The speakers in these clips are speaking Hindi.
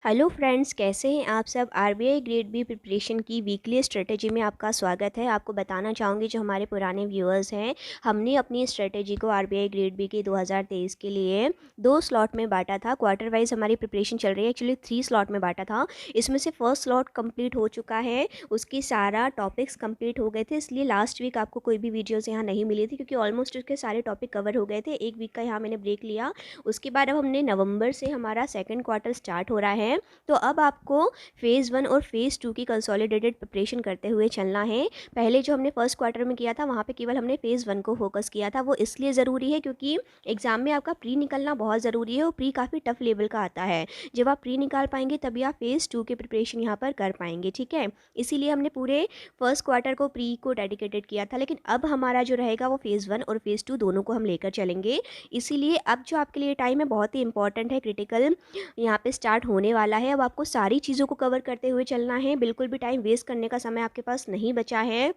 हेलो फ्रेंड्स, कैसे हैं आप सब। आरबीआई ग्रेड बी प्रिपरेशन की वीकली स्ट्रेटजी में आपका स्वागत है। आपको बताना चाहूँगी जो हमारे पुराने व्यूअर्स हैं, हमने अपनी स्ट्रेटजी को आरबीआई ग्रेड बी के 2023 के लिए 2 स्लॉट में बांटा था। क्वार्टर वाइज हमारी प्रिपरेशन चल रही है। एक्चुअली 3 स्लॉट में बांटा था। इसमें से फर्स्ट स्लॉट कंप्लीट हो चुका है, उसकी सारा टॉपिक्स कंप्लीट हो गए थे। इसलिए लास्ट वीक आपको कोई भी वीडियोज़ यहाँ नहीं मिली थी, क्योंकि ऑलमोस्ट उसके सारे टॉपिक कवर हो गए थे। एक वीक का यहाँ मैंने ब्रेक लिया। उसके बाद अब हमने नवंबर से हमारा सेकेंड क्वार्टर स्टार्ट हो रहा है। तो अब आपको फ़ेज़ 1 और फ़ेज़ 2 की कंसोलिडेटेड प्रिपरेशन करते हुए चलना है। पहले जो हमने फर्स्ट क्वार्टर में किया था, वहाँ पे केवल हमने फ़ेज़ 1 को फोकस किया था। वो इसलिए ज़रूरी है क्योंकि एग्ज़ाम में आपका प्री निकलना बहुत ज़रूरी है, और प्री काफ़ी टफ लेवल का आता है। जब आप प्री निकाल पाएंगे तभी आप फ़ेज़ 2 की प्रिपरेशन यहाँ पर कर पाएंगे, ठीक है। इसीलिए हमने पूरे फर्स्ट क्वार्टर को प्री को डेडिकेटेड किया था। लेकिन अब हमारा जो रहेगा वो फ़ेज़ 1 और फ़ेज़ 2 दोनों को हम लेकर चलेंगे। इसीलिए अब जो आपके लिए टाइम है बहुत ही इंपॉर्टेंट है, क्रिटिकल यहाँ पे स्टार्ट होने वाला है। अब आपको सारी चीज़ों को कवर करते हुए चलना है। बिल्कुल भी टाइम वेस्ट करने का समय आपके पास नहीं बचा है।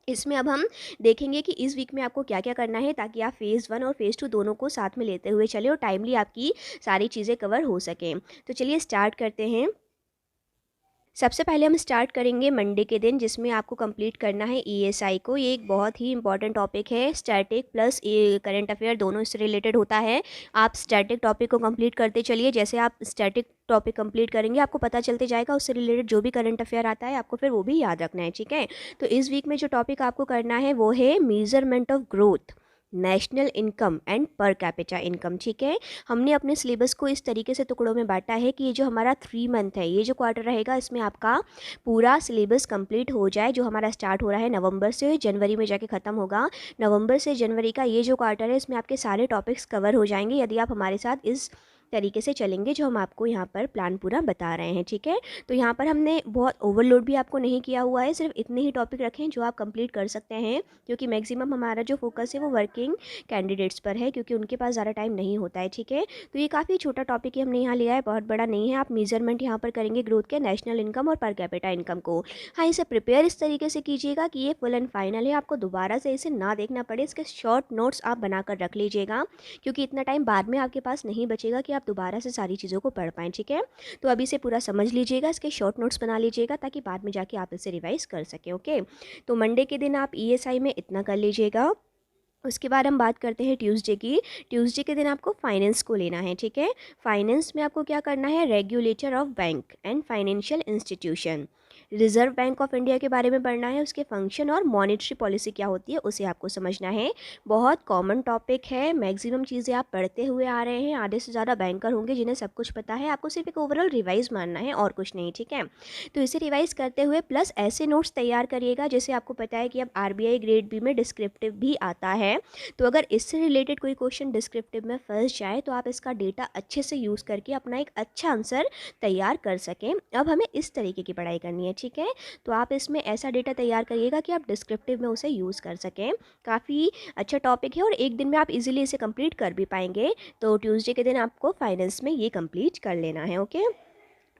इसमें अब हम देखेंगे कि इस वीक में आपको क्या क्या करना है, ताकि आप फ़ेज़ 1 और फ़ेज़ 2 दोनों को साथ में लेते हुए चलें और टाइमली आपकी सारी चीज़ें कवर हो सकें। तो चलिए स्टार्ट करते हैं। सबसे पहले हम स्टार्ट करेंगे मंडे के दिन, जिसमें आपको कंप्लीट करना है ईएसआई को। ये एक बहुत ही इंपॉर्टेंट टॉपिक है। स्टैटिक प्लस करंट अफेयर दोनों इससे रिलेटेड होता है। आप स्टैटिक टॉपिक को कंप्लीट करते चलिए। जैसे आप स्टैटिक टॉपिक कंप्लीट करेंगे, आपको पता चलते जाएगा उससे रिलेटेड जो भी करंट अफेयर आता है, आपको फिर वो भी याद रखना है, ठीक है। तो इस वीक में जो टॉपिक आपको करना है वो है measurement of growth, national income and per capita income, ठीक है। हमने अपने सिलेबस को इस तरीके से टुकड़ों में बांटा है कि ये जो हमारा 3 मंथ है, ये जो क्वार्टर रहेगा, इसमें आपका पूरा सिलेबस कंप्लीट हो जाए। जो हमारा स्टार्ट हो रहा है नवंबर से, जनवरी में जाके ख़त्म होगा। नवंबर से जनवरी का ये जो क्वार्टर है, इसमें आपके सारे टॉपिक्स कवर हो जाएंगे यदि आप हमारे साथ इस तरीके से चलेंगे जो हम आपको यहाँ पर प्लान पूरा बता रहे हैं, ठीक है। तो यहाँ पर हमने बहुत ओवरलोड भी आपको नहीं किया हुआ है। सिर्फ इतने ही टॉपिक रखे हैं जो आप कंप्लीट कर सकते हैं, क्योंकि मैक्सिमम हमारा जो फोकस है वो वर्किंग कैंडिडेट्स पर है, क्योंकि उनके पास ज़्यादा टाइम नहीं होता है, ठीक है। तो ये काफ़ी छोटा टॉपिक ही हमने यहाँ लिया है, बहुत बड़ा नहीं है। आप मेजरमेंट यहाँ पर करेंगे ग्रोथ के, नेशनल इनकम और पर कैपिटा इनकम को। हाँ, इसे प्रिपेयर इस तरीके से कीजिएगा कि ये फुल एंड फाइनल है, आपको दोबारा से इसे ना देखना पड़े। इसके शॉर्ट नोट्स आप बनाकर रख लीजिएगा, क्योंकि इतना टाइम बाद में आपके पास नहीं बचेगा कि आप दोबारा से सारी चीज़ों को पढ़ पाएँ, ठीक है। तो अभी इसे पूरा समझ लीजिएगा, इसके शॉर्ट नोट्स बना लीजिएगा, ताकि बाद में जाके आप इसे रिवाइज कर सकें, ओके। तो मंडे के दिन आप ईएसआई में इतना कर लीजिएगा। उसके बाद हम बात करते हैं ट्यूसडे की। ट्यूसडे के दिन आपको फाइनेंस को लेना है, ठीक है। फाइनेंस में आपको क्या करना है, regulator of bank and financial institution, reserve bank of India के बारे में पढ़ना है। उसके फंक्शन और मॉनेटरी पॉलिसी क्या होती है उसे आपको समझना है। बहुत कॉमन टॉपिक है, मैक्सिमम चीज़ें आप पढ़ते हुए आ रहे हैं। आधे से ज़्यादा बैंकर होंगे जिन्हें सब कुछ पता है। आपको सिर्फ एक ओवरऑल रिवाइज मानना है और कुछ नहीं, ठीक है। तो इसे रिवाइज करते हुए प्लस ऐसे नोट्स तैयार करिएगा, जैसे आपको पता है कि अब आरबीआई ग्रेड बी में डिस्क्रिप्टिव भी आता है। तो अगर इससे रिलेटेड कोई क्वेश्चन डिस्क्रिप्टिव में फंस जाए, तो आप इसका डेटा अच्छे से यूज़ करके अपना एक अच्छा आंसर तैयार कर सकें। अब हमें इस तरीके की पढ़ाई करनी है, ठीक है। तो आप इसमें ऐसा डेटा तैयार करिएगा कि आप डिस्क्रिप्टिव में उसे यूज़ कर सकें। काफ़ी अच्छा टॉपिक है और एक दिन में आप इजीली इसे कंप्लीट कर भी पाएंगे। तो ट्यूसडे के दिन आपको फाइनेंस में ये कंप्लीट कर लेना है, ओके।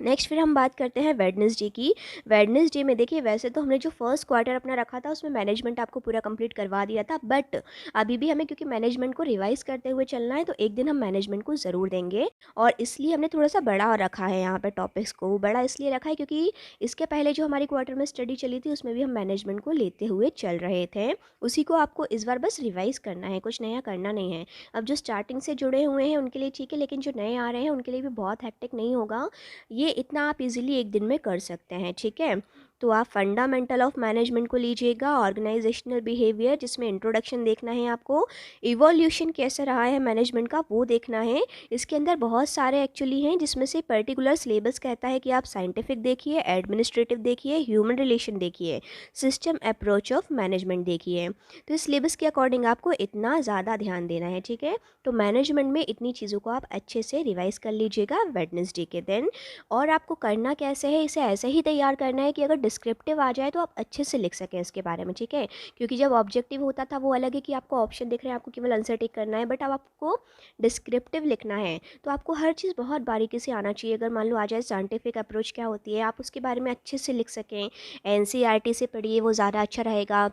नेक्स्ट फिर हम बात करते हैं वेडनेसडे की। वेडनेसडे में देखिए, वैसे तो हमने जो फर्स्ट क्वार्टर अपना रखा था उसमें मैनेजमेंट आपको पूरा कंप्लीट करवा दिया था, बट अभी भी हमें क्योंकि मैनेजमेंट को रिवाइज करते हुए चलना है, तो एक दिन हम मैनेजमेंट को ज़रूर देंगे। और इसलिए हमने थोड़ा सा बड़ा रखा है यहाँ पर टॉपिक्स को। बड़ा इसलिए रखा है क्योंकि इसके पहले जो हमारी क्वार्टर में स्टडी चली थी उसमें भी हम मैनेजमेंट को लेते हुए चल रहे थे। उसी को आपको इस बार बस रिवाइज करना है, कुछ नया करना नहीं है। अब जो स्टार्टिंग से जुड़े हुए हैं उनके लिए ठीक है, लेकिन जो नए आ रहे हैं उनके लिए भी बहुत हेक्टिक नहीं होगा। ये इतना आप इजीली एक दिन में कर सकते हैं, ठीक है। तो आप फंडामेंटल ऑफ मैनेजमेंट को लीजिएगा, ऑर्गेनाइजेशनल बिहेवियर जिसमें इंट्रोडक्शन देखना है आपको, इवोल्यूशन कैसा रहा है मैनेजमेंट का वो देखना है। इसके अंदर बहुत सारे एक्चुअली हैं, जिसमें से पर्टिकुलर सिलेबस कहता है कि आप साइंटिफिक देखिए, एडमिनिस्ट्रेटिव देखिए, ह्यूमन रिलेशन देखिए, सिस्टम अप्रोच ऑफ मैनेजमेंट देखिए। तो इस सिलेबस के अकॉर्डिंग आपको इतना ज़्यादा ध्यान देना है, ठीक है। तो मैनेजमेंट में इतनी चीज़ों को आप अच्छे से रिवाइज कर लीजिएगा वेडनेसडे के दिन। और आपको करना कैसे है, इसे ऐसे ही तैयार करना है कि अगर डिस्क्रिप्टिव आ जाए तो आप अच्छे से लिख सकें इसके बारे में, ठीक है। क्योंकि जब ऑब्जेक्टिव होता था वो अलग है कि आपको ऑप्शन दिख रहे हैं, आपको केवल आंसर टिक करना है, बट अब आपको डिस्क्रिप्टिव लिखना है तो आपको हर चीज़ बहुत बारीकी से आना चाहिए। अगर मान लो आ जाए साइंटिफिक अप्रोच क्या होती है, आप उसके बारे में अच्छे से लिख सकें। एनसीईआरटी से पढ़िए, वो ज़्यादा अच्छा रहेगा।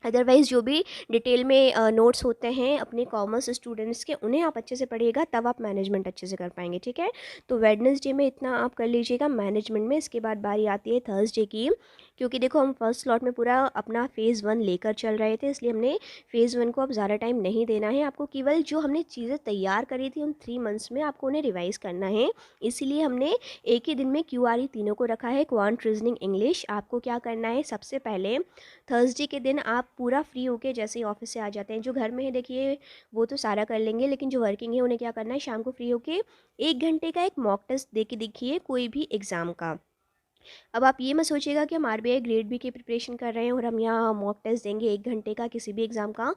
अदरवाइज़ जो भी डिटेल में नोट्स होते हैं अपने कॉमर्स स्टूडेंट्स के, उन्हें आप अच्छे से पढ़िएगा, तब आप मैनेजमेंट अच्छे से कर पाएंगे, ठीक है। तो वेडनेसडे में इतना आप कर लीजिएगा मैनेजमेंट में। इसके बाद बारी आती है थर्सडे की, क्योंकि देखो हम फर्स्ट स्लॉट में पूरा अपना फ़ेज़ 1 लेकर चल रहे थे, इसलिए हमने फ़ेज़ 1 को अब ज़्यादा टाइम नहीं देना है आपको। केवल जो हमने चीज़ें तैयार करी थी उन 3 मंथ्स में आपको उन्हें रिवाइज़ करना है। इसीलिए हमने एक ही दिन में क्यूआरई तीनों को रखा है, क्वांट, रीजनिंग, इंग्लिश। आपको क्या करना है, सबसे पहले थर्सडे के दिन आप पूरा फ्री होके जैसे ही ऑफिस से आ जाते हैं, जो घर में है देखिए वो तो सारा कर लेंगे, लेकिन जो वर्किंग है उन्हें क्या करना है, शाम को फ्री होके 1 घंटे का एक मॉक टेस्ट दे के देखिए कोई भी एग्ज़ाम का। अब आप ये मत सोचिएगा कि हम आरबीआई ग्रेड बी की प्रिपरेशन कर रहे हैं और हम यहाँ मॉक टेस्ट देंगे 1 घंटे का किसी भी एग्ज़ाम का।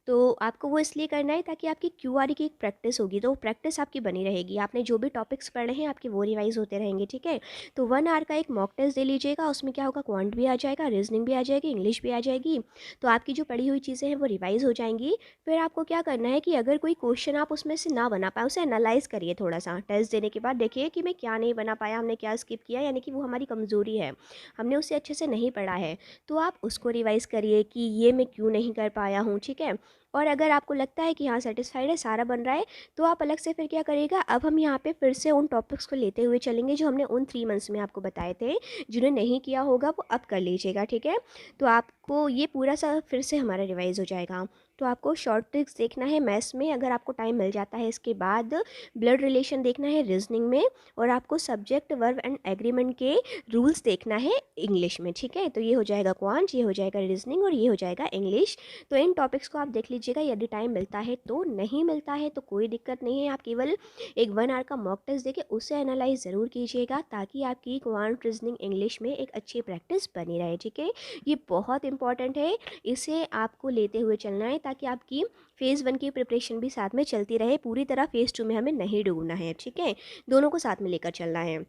तो आपको वो इसलिए करना है ताकि आपकी क्यूआरई की एक प्रैक्टिस होगी, तो प्रैक्टिस आपकी बनी रहेगी। आपने जो भी टॉपिक्स पढ़े हैं आपके वो रिवाइज होते रहेंगे, ठीक है। तो 1 आवर का एक मॉक टेस्ट दे लीजिएगा, उसमें क्या होगा, क्वांट भी आ जाएगा, रीजनिंग भी आ जाएगी, इंग्लिश भी आ जाएगी। तो आपकी जो पढ़ी हुई चीज़ें हैं वो रिवाइज़ हो जाएंगी। फिर आपको क्या करना है कि अगर कोई क्वेश्चन आप उसमें से ना बना पाए, उसे एनालाइज करिए थोड़ा सा। टेस्ट देने के बाद देखिए कि मैं क्या नहीं बना पाया, हमने क्या स्किप किया, यानी कि वो हमारी कमज़ोरी है, हमने उसे अच्छे से नहीं पढ़ा है। तो आप उसको रिवाइज़ करिए कि ये मैं क्यों नहीं कर पाया हूँ, ठीक है। और अगर आपको लगता है कि हाँ सेटिस्फाइड है, सारा बन रहा है, तो आप अलग से फिर क्या करिएगा, अब हम यहाँ पे फिर से उन टॉपिक्स को लेते हुए चलेंगे जो हमने उन 3 मंथ्स में आपको बताए थे। जिन्हें नहीं किया होगा वो अब कर लीजिएगा, ठीक है। तो आपको ये पूरा सा फिर से हमारा रिवाइज़ हो जाएगा। तो आपको शॉर्ट ट्रिक्स देखना है मैथ्स में, अगर आपको टाइम मिल जाता है। इसके बाद ब्लड रिलेशन देखना है रीजनिंग में, और आपको सब्जेक्ट, वर्ब एंड एग्रीमेंट के रूल्स देखना है इंग्लिश में, ठीक है। तो ये हो जाएगा क्वांट, ये हो जाएगा रीजनिंग और ये हो जाएगा इंग्लिश। तो इन टॉपिक्स को आप देख लीजिएगा, यदि टाइम मिलता है तो। नहीं मिलता है तो कोई दिक्कत नहीं है, आप केवल एक 1 आवर का मॉक टेस्ट देके उसे एनालाइज ज़रूर कीजिएगा, ताकि आपकी क्वांट, रीजनिंग, इंग्लिश में एक अच्छी प्रैक्टिस बनी रहे, ठीक है। ये बहुत इंपॉर्टेंट है, इसे आपको लेते हुए चलना है ताकि आपकी फ़ेज़ 1 की प्रिपरेशन भी साथ में चलती रहे। पूरी तरह फ़ेज़ 2 में हमें नहीं डूबना है, ठीक है। दोनों को साथ में लेकर चलना है।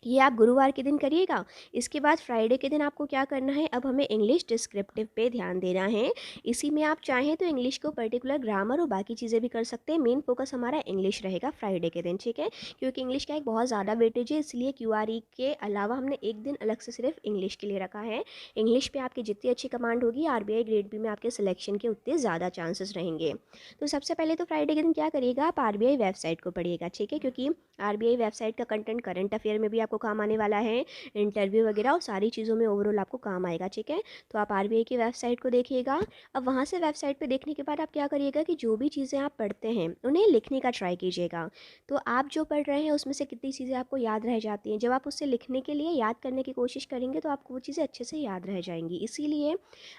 ये आप गुरुवार के दिन करिएगा। इसके बाद फ्राइडे के दिन आपको क्या करना है, अब हमें इंग्लिश डिस्क्रिप्टिव पे ध्यान देना है। इसी में आप चाहें तो इंग्लिश को पर्टिकुलर ग्रामर और बाकी चीज़ें भी कर सकते हैं। मेन फोकस हमारा इंग्लिश रहेगा फ्राइडे के दिन, ठीक है। क्योंकि इंग्लिश का एक बहुत ज़्यादा वेटेज है, इसलिए क्यूआरई के अलावा हमने एक दिन अलग से सिर्फ इंग्लिश के लिए रखा है। इंग्लिश पे आपकी जितनी अच्छी कमांड होगी, आरबीआई ग्रेड बी में आपके सिलेक्शन के उतने ज़्यादा चांसेस रहेंगे। तो सबसे पहले तो फ्राइडे के दिन क्या करिएगा, आप आरबीआई वेबसाइट को पढ़िएगा, ठीक है। क्योंकि आरबीआई वेबसाइट का कंटेंट करंट अफेयर में भी आपको काम आने वाला है, इंटरव्यू वगैरह और सारी चीज़ों में ओवरऑल आपको काम आएगा, ठीक है। तो आप आरबीआई की वेबसाइट को देखिएगा। अब वहाँ से वेबसाइट पे देखने के बाद आप क्या करिएगा कि जो भी चीज़ें आप पढ़ते हैं उन्हें लिखने का ट्राई कीजिएगा। तो आप जो पढ़ रहे हैं उसमें से कितनी चीज़ें आपको याद रह जाती हैं, जब आप उससे लिखने के लिए याद करने की कोशिश करेंगे तो आपको वो चीज़ें अच्छे से याद रह जाएंगी। इसीलिए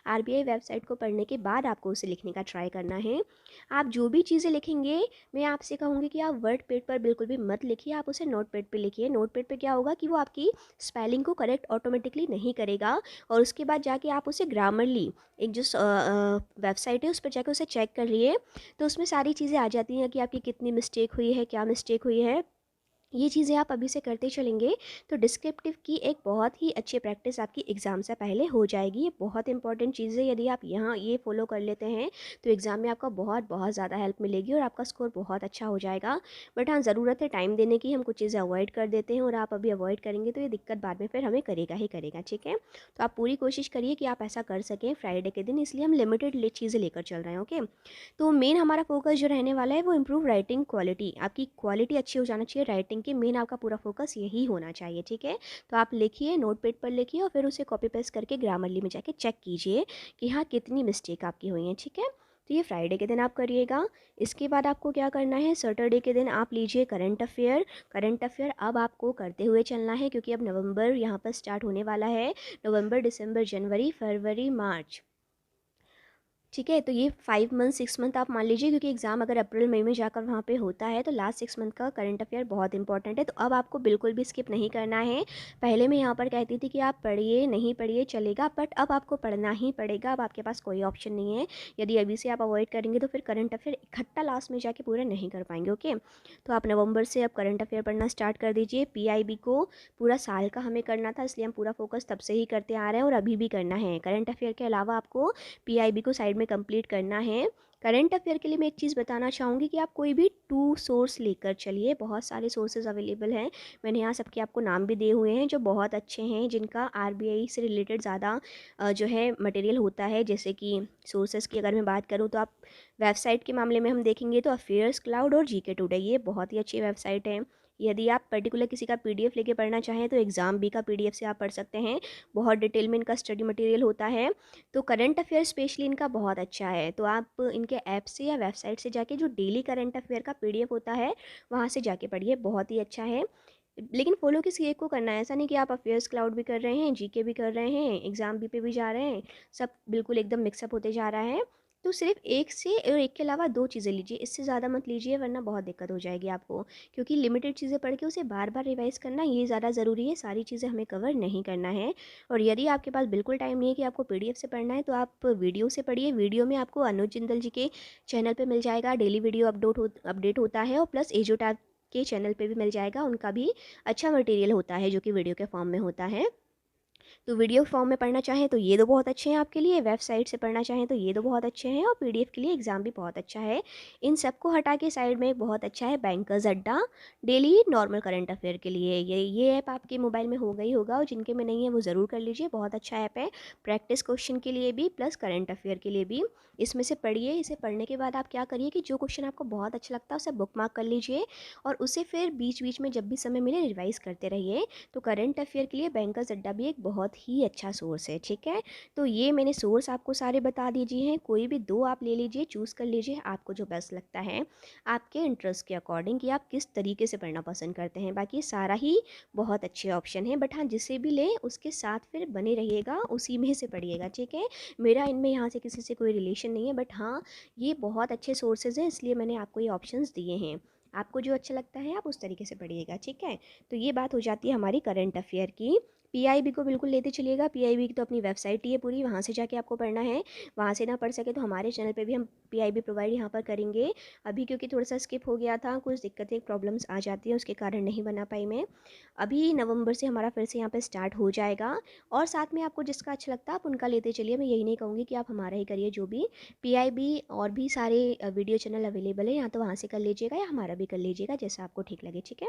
आरबीआई वेबसाइट को पढ़ने के बाद आपको उसे लिखने का ट्राई करना है। आप जो भी चीज़ें लिखेंगे, मैं आपसे कहूँगी कि आप वर्ड पैड पर बिल्कुल भी मत लिखिए, आप उसे नोट पैड पे लिखिए। नोट पैड पे क्या होगा कि वो आपकी स्पेलिंग को करेक्ट ऑटोमेटिकली नहीं करेगा, और उसके बाद जाके आप उसे ग्रामरली एक जो वेबसाइट है उस पर जाकर उसे चेक कर लिए, तो उसमें सारी चीज़ें आ जाती हैं कि आपकी कितनी मिस्टेक हुई है, क्या मिस्टेक हुई है। ये चीज़ें आप अभी से करते चलेंगे तो डिस्क्रिप्टिव की एक बहुत ही अच्छी प्रैक्टिस आपकी एग्ज़ाम से पहले हो जाएगी। ये बहुत इंपॉर्टेंट चीज़ है, यदि आप यहाँ ये फॉलो कर लेते हैं तो एग्ज़ाम में आपका बहुत बहुत ज़्यादा हेल्प मिलेगी और आपका स्कोर बहुत अच्छा हो जाएगा। बट हाँ, ज़रूरत है टाइम देने की, हम कुछ चीज़ें अवॉइड कर देते हैं और आप अभी अवॉइड करेंगे तो ये दिक्कत बाद में फिर हमें करेगा ही करेगा, ठीक है। तो आप पूरी कोशिश करिए कि आप ऐसा कर सकें फ्राइडे के दिन, इसलिए हम लिमिटेड चीज़ें लेकर चल रहे हैं, ओके। तो मेन हमारा फोकस जो रहने वाला है वो इम्प्रूव राइटिंग क्वालिटी, आपकी क्वालिटी अच्छी हो जाना चाहिए राइटिंग की, मेन आपका पूरा फोकस यही होना चाहिए, ठीक है। तो आप लिखिए, नोटपैड पर लिखिए और फिर उसे कॉपी पेस्ट करके ग्रामरली में जाके चेक कीजिए कि हाँ कितनी मिस्टेक आपकी हुई है, ठीक है। तो ये फ्राइडे के दिन आप करिएगा। इसके बाद आपको क्या करना है, सैटरडे के दिन आप लीजिए करंट अफेयर। करंट अफेयर अब आपको करते हुए चलना है, क्योंकि अब नवंबर यहाँ पर स्टार्ट होने वाला है। नवंबर, दिसंबर, जनवरी, फरवरी, मार्च, ठीक है। तो ये 5 मंथ 6 मंथ आप मान लीजिए, क्योंकि एग्ज़ाम अगर अप्रैल मई में जाकर वहाँ पे होता है तो लास्ट 6 मंथ का करंट अफेयर बहुत इंपॉर्टेंट है। तो अब आपको बिल्कुल भी स्किप नहीं करना है। पहले मैं यहाँ पर कहती थी कि आप पढ़िए नहीं पढ़िए चलेगा, बट अब आपको पढ़ना ही पड़ेगा, अब आपके पास कोई ऑप्शन नहीं है। यदि अभी से आप अवॉइड करेंगे तो फिर करंट अफेयर इकट्ठा लास्ट में जाके पूरा नहीं कर पाएंगे, ओके। तो आप नवंबर से अब करंट अफेयर पढ़ना स्टार्ट कर दीजिए। पीआईबी को पूरा साल का हमें करना था, इसलिए हम पूरा फोकस तब से ही करते आ रहे हैं और अभी भी करना है। करंट अफेयर के अलावा आपको पीआईबी को साइड में कंप्लीट करना है। करंट अफेयर के लिए मैं एक चीज़ बताना चाहूँगी कि आप कोई भी टू सोर्स लेकर चलिए, बहुत सारे सोर्सेज अवेलेबल हैं। मैंने यहाँ सबके आपको नाम भी दिए हुए हैं जो बहुत अच्छे हैं, जिनका आरबीआई से रिलेटेड ज़्यादा जो है मटेरियल होता है। जैसे कि सोर्सेज की अगर मैं बात करूँ तो आप वेबसाइट के मामले में हम देखेंगे तो अफेयर्स क्लाउड और जीके टुडे, ये बहुत ही अच्छी वेबसाइट है। यदि आप पर्टिकुलर किसी का पीडीएफ लेके पढ़ना चाहें तो एग्ज़ाम बी का पीडीएफ से आप पढ़ सकते हैं। बहुत डिटेल में इनका स्टडी मटेरियल होता है। तो करंट अफेयर स्पेशली इनका बहुत अच्छा है, तो आप इनके ऐप से या वेबसाइट से जाके जो डेली करंट अफेयर का पीडीएफ होता है वहाँ से जाके पढ़िए, बहुत ही अच्छा है। लेकिन फॉलो किसी एक को करना है, ऐसा नहीं कि आप अफेयर्स क्लाउड भी कर रहे हैं, जीके भी कर रहे हैं, एग्ज़ाम बी पे भी जा रहे हैं, सब बिल्कुल एकदम मिक्सअप होते जा रहा है। तो सिर्फ एक से और एक के अलावा दो चीज़ें लीजिए, इससे ज़्यादा मत लीजिए वरना बहुत दिक्कत हो जाएगी आपको। क्योंकि लिमिटेड चीज़ें पढ़ के उसे बार बार रिवाइज़ करना ये ज़्यादा ज़रूरी है, सारी चीज़ें हमें कवर नहीं करना है। और यदि आपके पास बिल्कुल टाइम नहीं है कि आपको पीडीएफ से पढ़ना है तो आप वीडियो से पढ़िए। वीडियो में आपको अनुज जिंदल जी के चैनल पे मिल जाएगा, डेली वीडियो अपडेट होता है, और प्लस एजो टैब के चैनल पे भी मिल जाएगा, उनका भी अच्छा मटेरियल होता है जो कि वीडियो के फॉर्म में होता है। तो वीडियो फॉर्म में पढ़ना चाहें तो ये दो बहुत अच्छे हैं आपके लिए, वेबसाइट से पढ़ना चाहें तो ये दो बहुत अच्छे हैं, और पीडीएफ के लिए एग्ज़ाम भी बहुत अच्छा है। इन सबको हटा के साइड में एक बहुत अच्छा है बैंकर्स अड्डा, डेली नॉर्मल करंट अफेयर के लिए। ये ऐप आपके मोबाइल में होगा ही होगा, और जिनके में नहीं है वो ज़रूर कर लीजिए, बहुत अच्छा ऐप है प्रैक्टिस क्वेश्चन के लिए भी प्लस करंट अफेयर के लिए भी। इसमें से पढ़िए, इसे पढ़ने के बाद आप क्या करिए कि जो क्वेश्चन आपको बहुत अच्छा लगता है उसे बुक मार्क कर लीजिए, और उसे फिर बीच बीच में जब भी समय मिले रिवाइज करते रहिए। तो करंट अफेयर के लिए बैंकर्स अड्डा भी एक बहुत ही अच्छा सोर्स है, ठीक है। तो ये मैंने सोर्स आपको सारे बता दीजिए हैं, कोई भी दो आप ले लीजिए, चूज़ कर लीजिए आपको जो बेस्ट लगता है आपके इंटरेस्ट के अकॉर्डिंग, कि आप किस तरीके से पढ़ना पसंद करते हैं। बाकी सारा ही बहुत अच्छे ऑप्शन हैं, बट हाँ जिसे भी लें उसके साथ फिर बने रहिएगा, उसी में से पढ़िएगा, ठीक है। मेरा इनमें यहाँ से किसी से कोई रिलेशन नहीं है, बट हाँ ये बहुत अच्छे सोर्सेज हैं, इसलिए मैंने आपको ये ऑप्शंस दिए हैं। आपको जो अच्छा लगता है आप उस तरीके से पढ़िएगा, ठीक है। तो ये बात हो जाती है हमारी करंट अफेयर की। पीआईबी को बिल्कुल लेते चलिएगा, पीआईबी की तो अपनी वेबसाइट ही है पूरी, वहाँ से जाके आपको पढ़ना है। वहाँ से ना पढ़ सके तो हमारे चैनल पे भी हम पीआईबी प्रोवाइड यहाँ पर करेंगे। अभी क्योंकि थोड़ा सा स्किप हो गया था, कुछ दिक्कतें प्रॉब्लम्स आ जाती हैं, उसके कारण नहीं बना पाई मैं। अभी नवंबर से हमारा फिर से यहाँ पे स्टार्ट हो जाएगा, और साथ में आपको जिसका अच्छा लगता है आप उनका लेते चलिए। मैं यही नहीं कहूँगी कि आप हमारा ही करिए, जो भी पीआईबी और भी सारे वीडियो चैनल अवेलेबल है, या तो वहाँ से कर लीजिएगा या हमारा भी कर लीजिएगा, जैसा आपको ठीक लगे, ठीक है।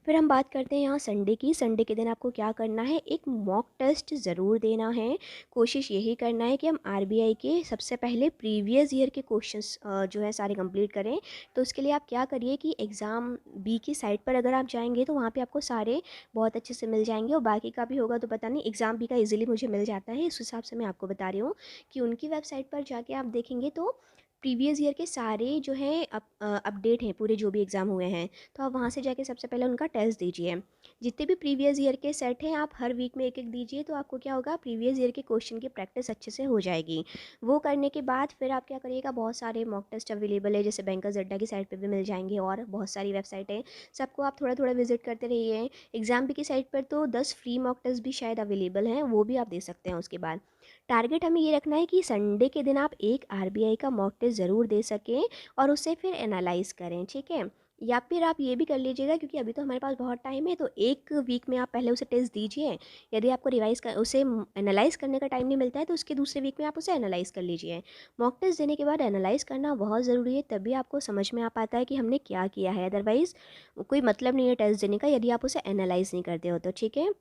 फिर हम बात करते हैं यहाँ संडे की। संडे के दिन आपको क्या करना है, एक मॉक टेस्ट ज़रूर देना है। कोशिश यही करना है कि हम आरबीआई के सबसे पहले प्रीवियस ईयर के क्वेश्चंस जो है सारे कंप्लीट करें। तो उसके लिए आप क्या करिए कि एग्ज़ाम बी की साइट पर अगर आप जाएंगे तो वहाँ पे आपको सारे बहुत अच्छे से मिल जाएंगे, और बाकी का भी होगा तो पता नहीं, एग्ज़ाम बी का ईजिली मुझे मिल जाता है, इस हिसाब से मैं आपको बता रही हूँ कि उनकी वेबसाइट पर जाके आप देखेंगे तो प्रीवियस ईयर के सारे जो है अपडेट हैं पूरे, जो भी एग्ज़ाम हुए हैं। तो आप वहाँ से जाके सबसे पहले उनका टेस्ट दीजिए। जितने भी प्रीवियस ईयर के सेट हैं आप हर वीक में एक एक दीजिए, तो आपको क्या होगा, प्रीवियस ईयर के क्वेश्चन की प्रैक्टिस अच्छे से हो जाएगी। वो करने के बाद फिर आप क्या करिएगा, बहुत सारे मॉक टेस्ट अवेलेबल है, जैसे बैंकर्स अड्डा की साइट पर भी मिल जाएंगे, और बहुत सारी वेबसाइट है, सबको आप थोड़ा थोड़ा विजिट करते रहिए। एग्जाम भी की साइट पर तो 10 फ्री मॉक टेस्ट भी शायद अवेलेबल हैं, वो भी आप दे सकते हैं। उसके बाद टारगेट हमें ये रखना है कि संडे के दिन आप एक आरबीआई का मॉक टेस्ट ज़रूर दे सकें, और उसे फिर एनालाइज करें, ठीक है। या फिर आप ये भी कर लीजिएगा, क्योंकि अभी तो हमारे पास बहुत टाइम है, तो एक वीक में आप पहले उसे टेस्ट दीजिए। यदि आपको रिवाइज कर उसे एनालाइज करने का टाइम नहीं मिलता है तो उसके दूसरे वीक में आप उसे एनालाइज कर लीजिए। मॉक टेस्ट देने के बाद एनालाइज करना बहुत ज़रूरी है, तभी आपको समझ में आ पाता है कि हमने क्या किया है। अदरवाइज़ कोई मतलब नहीं है टेस्ट देने का यदि आप उसे एनालाइज नहीं करते हो तो, ठीक है।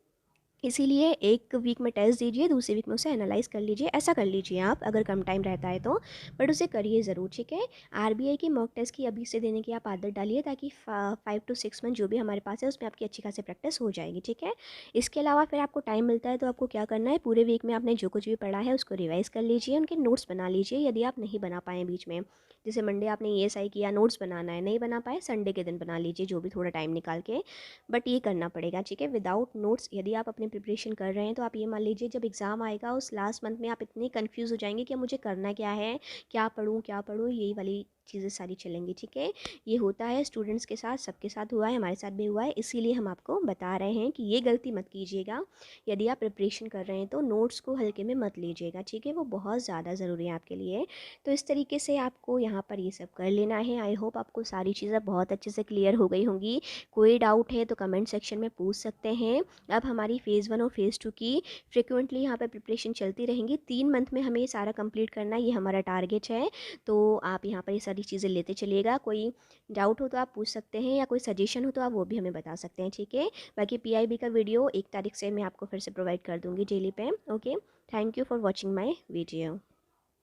इसीलिए एक वीक में टेस्ट दीजिए, दूसरे वीक में उसे एनालाइज कर लीजिए, ऐसा कर लीजिए आप अगर कम टाइम रहता है तो, बट उसे करिए ज़रूर, ठीक है। आरबीआई की मॉक टेस्ट की अभी से देने की आप आदत डालिए, ताकि 5 to 6 मंथ जो भी हमारे पास है उसमें आपकी अच्छी खासी प्रैक्टिस हो जाएगी, ठीक है। इसके अलावा फिर आपको टाइम मिलता है तो आपको क्या करना है, पूरे वीक में आपने जो कुछ भी पढ़ा है उसको रिवाइज़ कर लीजिए, उनके नोट्स बना लीजिए यदि आप नहीं बना पाएँ बीच में। जैसे मंडे आपने ईएसआई किया, नोट्स बनाना है, नहीं बना पाए, संडे के दिन बना लीजिए, जो भी थोड़ा टाइम निकाल के, बट ये करना पड़ेगा, ठीक है। विदाउट नोट्स यदि आप अपनी प्रिपरेशन कर रहे हैं तो आप ये मान लीजिए जब एग्ज़ाम आएगा उस लास्ट मंथ में आप इतने कंफ्यूज हो जाएंगे कि अब मुझे करना क्या है, क्या पढूं, यही वाली चीज़ें सारी चलेंगी, ठीक है। ये होता है स्टूडेंट्स के साथ, सबके साथ हुआ है, हमारे साथ भी हुआ है, इसीलिए हम आपको बता रहे हैं कि ये गलती मत कीजिएगा। यदि आप प्रिपरेशन कर रहे हैं तो नोट्स को हल्के में मत लीजिएगा, ठीक है, वो बहुत ज़्यादा ज़रूरी है आपके लिए। तो इस तरीके से आपको यहाँ पर ये सब कर लेना है। आई होप आपको सारी चीज़ें बहुत अच्छे से क्लियर हो गई होंगी। कोई डाउट है तो कमेंट सेक्शन में पूछ सकते हैं। अब हमारी फ़ेज़ 1 और फ़ेज़ 2 की फ्रिक्वेंटली यहाँ पर प्रिपरेशन चलती रहेंगी। 3 मंथ में हमें ये सारा कंप्लीट करना, ये हमारा टारगेट है। तो आप यहाँ पर ये सारी चीज़ें लेते चलिएगा। कोई डाउट हो तो आप पूछ सकते हैं, या कोई सजेशन हो तो आप वो भी हमें बता सकते हैं, ठीक है। बाकी पीआईबी का वीडियो 1 तारीख से मैं आपको फिर से प्रोवाइड कर दूँगी डेली पे। Okay, thank you for watching my video.